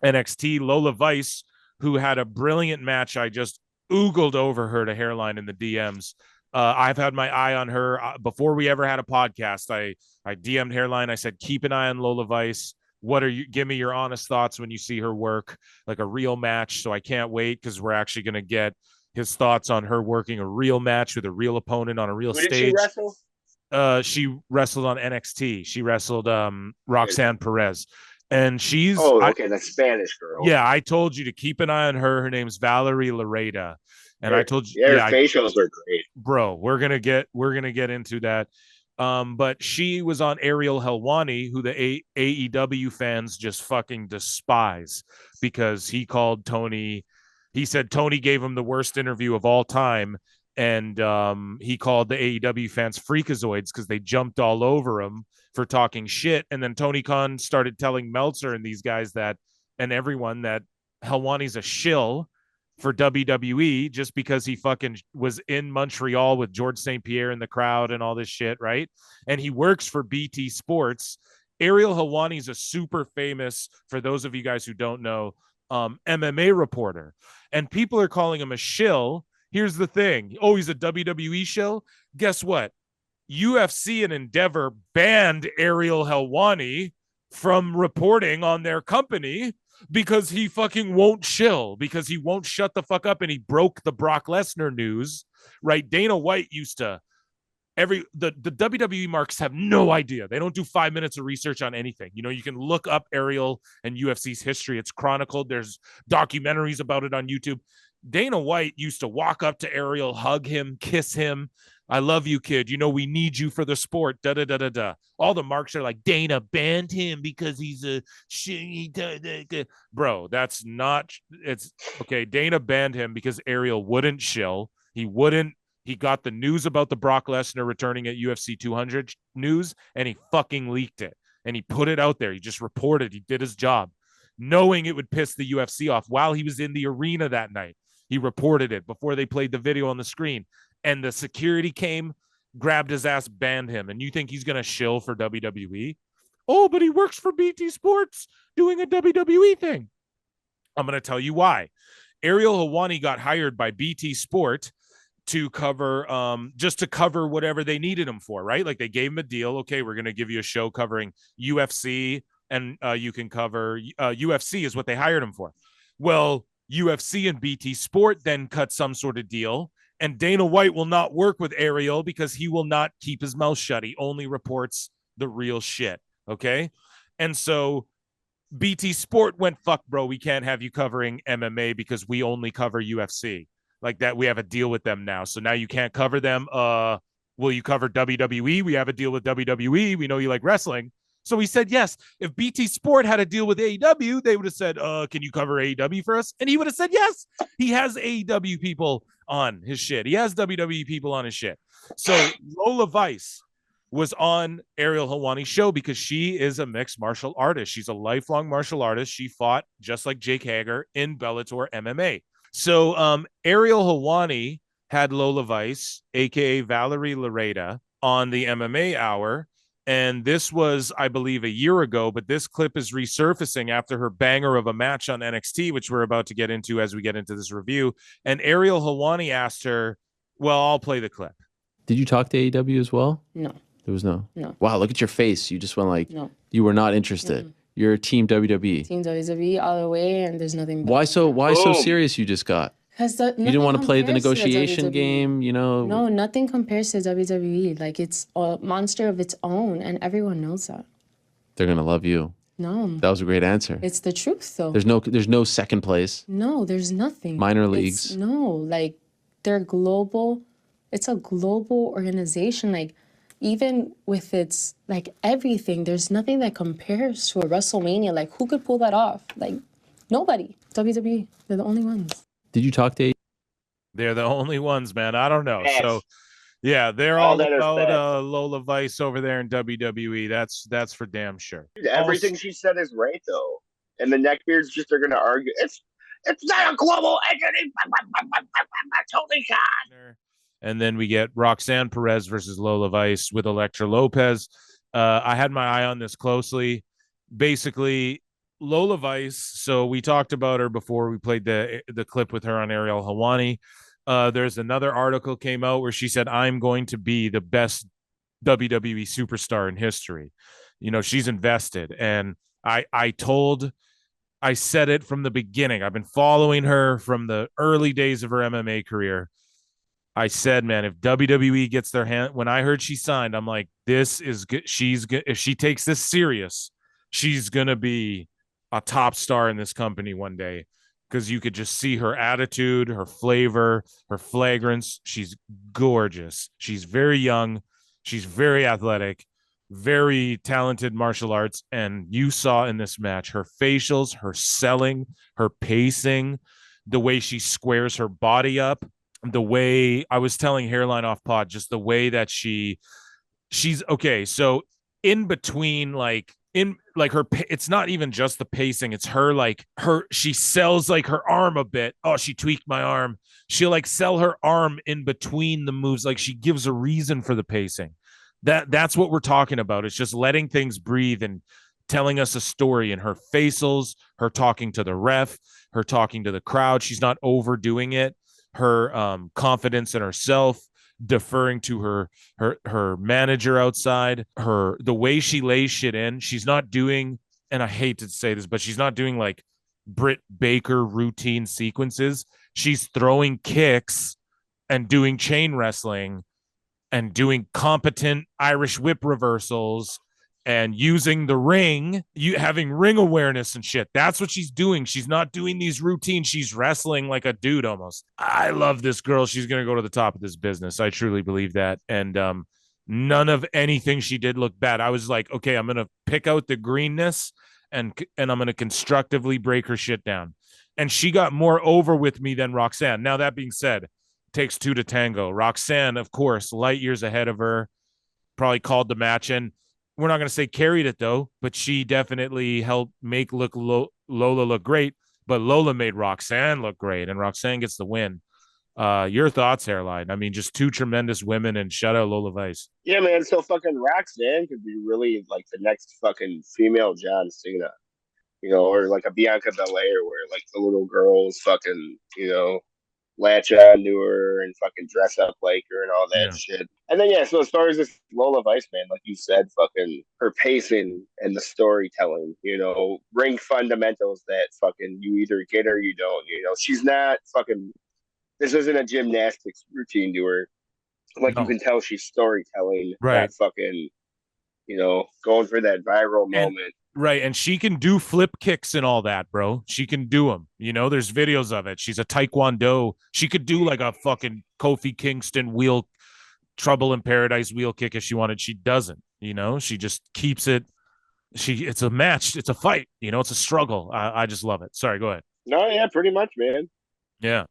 NXT. Lola Vice, who had a brilliant match. I just oogled over her to Hairline in the DMs. I've had my eye on her before we ever had a podcast. I DM'd Hairline. I said, keep an eye on Lola Vice. What are you? Give me your honest thoughts when you see her work, like a real match. So I can't wait because we're actually going to get his thoughts on her working a real match with a real opponent on a real Who did she stage. wrestle? She wrestled on NXT. She wrestled Roxanne Perez. And she's okay, that Spanish girl. Yeah, I told you to keep an eye on her. Her name's Valerie Loureda. And I told you, her facials are great. Bro, we're gonna get into that. But she was on Ariel Helwani, who the AEW fans just fucking despise because he called Tony. He said Tony gave him the worst interview of all time, and he called the AEW fans freakazoids because they jumped all over him for talking shit. And then Tony Khan started telling Meltzer and these guys that, and everyone, that Helwani's a shill for WWE just because he fucking was in Montreal with George St. Pierre in the crowd and all this shit, right? And he works for BT Sports. Ariel Helwani is a super famous, for those of you guys who don't know, MMA reporter. And people are calling him a shill. Here's the thing. Oh, he's a WWE shill? Guess what? UFC and Endeavor banned Ariel Helwani from reporting on their company because he fucking won't chill, because he won't shut the fuck up, and he broke the Brock Lesnar news, right? Dana White used to the WWE marks have no idea. They don't do 5 minutes of research on anything. You know, you can look up Ariel and UFC's history. It's chronicled. There's documentaries about it on YouTube. Dana White used to walk up to Ariel, hug him, kiss him. I love you, kid. You know, we need you for the sport. Da da da da da. All the marks are like, Dana banned him because he's a bro. That's not. It's okay. Dana banned him because Ariel wouldn't shill. He wouldn't. He got the news about the Brock Lesnar returning at UFC 200 news, and he fucking leaked it. And he put it out there. He just reported. He did his job, knowing it would piss the UFC off. While he was in the arena that night, he reported it before they played the video on the screen. And the security came, grabbed his ass, banned him. And you think he's going to shill for WWE? Oh, but he works for BT Sports doing a WWE thing. I'm going to tell you why. Ariel Helwani got hired by BT Sport to cover, just to cover whatever they needed him for, right? Like they gave him a deal. Okay, we're going to give you a show covering UFC, and you can cover UFC is what they hired him for. Well, UFC and BT Sport then cut some sort of deal. And Dana White will not work with Ariel because he will not keep his mouth shut. He only reports the real shit. Okay. And so BT Sport went, fuck, bro, we can't have you covering MMA because we only cover UFC. Like that, we have a deal with them now. So now you can't cover them. Will you cover WWE? We have a deal with WWE. We know you like wrestling. So he said yes. If BT Sport had a deal with AEW, they would have said, can you cover AEW for us? And he would have said yes. He has AEW people on his shit. He has WWE people on his shit. So Lola Vice was on Ariel Helwani's show because she is a mixed martial artist. She's a lifelong martial artist. She fought just like Jake Hager in Bellator MMA. So Ariel Helwani had Lola Vice, aka Valerie Loureda, on the MMA Hour. And this was, I believe, a year ago, but this clip is resurfacing after her banger of a match on NXT, which we're about to get into as we get into this review. And Ariel Helwani asked her, well, I'll play the clip. Did you talk to AEW as well? No. There was no? No. Wow, look at your face. You just went like, no. You were not interested. Mm-hmm. You're Team WWE. Team WWE all the way, and there's nothing. Why so serious you just got? Because you didn't want to play the negotiation game, you know? No, nothing compares to WWE. Like, it's a monster of its own, and everyone knows that. They're going to love you. No. That was a great answer. It's the truth, though. There's no second place. No, there's nothing. Minor leagues. Like, they're global. It's a global organization. Like, even with its, like, everything, there's nothing that compares to a WrestleMania. Like, who could pull that off? Like, nobody. WWE, they're the only ones. Did you talk to? They're the only ones, man. I don't know. Yes. So, yeah, they're all about Lola Vice over there in WWE. That's for damn sure. Everything she said is right, though. And the neckbeards just are going to argue. It's not a global entity. Totally God. And then we get Roxanne Perez versus Lola Vice with Elektra Lopez. I had my eye on this closely. Basically, Lola Vice. So we talked about her before. We played the clip with her on Ariel Helwani. There's another article came out where she said, "I'm going to be the best WWE superstar in history." You know, she's invested, and I said it from the beginning. I've been following her from the early days of her MMA career. I said, man, if WWE gets their hand, when I heard she signed, I'm like, this is good. She's good. If she takes this serious, she's going to be a top star in this company one day, because you could just see her attitude, her flavor, her flagrance. She's gorgeous. She's very young. She's very athletic, very talented martial arts. And you saw in this match her facials, her selling, her pacing, the way she squares her body up, the way I was telling Hairline off pod, just the way that she's okay. So in between, like in like her, it's not even just the pacing. It's her, like she sells like her arm a bit. Oh, she tweaked my arm. She'll like sell her arm in between the moves. Like she gives a reason for the pacing. That's what we're talking about. It's just letting things breathe and telling us a story in her facials, her talking to the ref, her talking to the crowd. She's not overdoing it. Her confidence in herself, deferring to her manager outside, the way she lays shit in. She's not doing, and I hate to say this, but she's not doing like Britt Baker routine sequences. She's throwing kicks and doing chain wrestling and doing competent Irish whip reversals and using the ring, having ring awareness and shit. That's what she's doing. She's not doing these routines. She's wrestling like a dude almost. I love this girl. She's going to go to the top of this business. I truly believe that. And none of anything she did looked bad. I was like, okay, I'm going to pick out the greenness and I'm going to constructively break her shit down. And she got more over with me than Roxanne. Now, that being said, takes two to tango. Roxanne, of course, light years ahead of her, probably called the match, and we're not going to say carried it though, but she definitely helped make Lola look great. But Lola made Roxanne look great, and Roxanne gets the win. Your thoughts, Hairline? I mean, just two tremendous women, and shout out Lola Vice. Yeah, man. So fucking Roxanne could be really like the next fucking female John Cena, or like a Bianca Belair, where like the little girls fucking, latch on to her and fucking dress up like her and all that shit. And then, so as far as this Lola Vice, man, like you said, fucking her pacing and the storytelling, ring fundamentals that fucking you either get or you don't, she's not fucking, this isn't a gymnastics routine to her. Like, you can tell she's storytelling, right? Not fucking, going for that viral moment. Right. And she can do flip kicks and all that, bro. She can do them. There's videos of it. She's a Taekwondo. She could do like a fucking Kofi Kingston Trouble in Paradise wheel kick if she wanted. She doesn't, she just keeps it. It's a match. It's a fight. It's a struggle. I just love it. Sorry, go ahead. No, yeah, pretty much, man. Yeah.